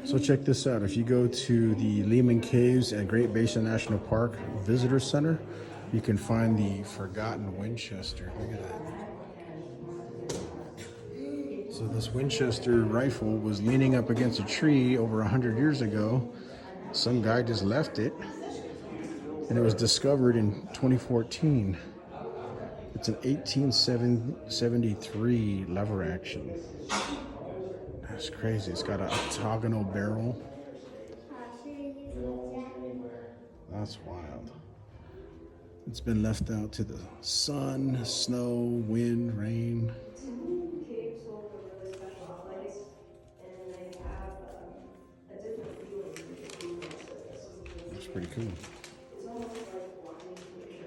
So check this out. If you go to the Lehman Caves at Great Basin National Park Visitor Center, you can find the forgotten Winchester. Look at that. So this Winchester rifle was leaning up against a tree over 100 years ago. Some guy just left it, and it was discovered in 2014. It's an 1873 lever action. That's crazy. It's got an octagonal barrel. That's wild. It's been left out to the sun, snow, wind, rain. That's pretty cool.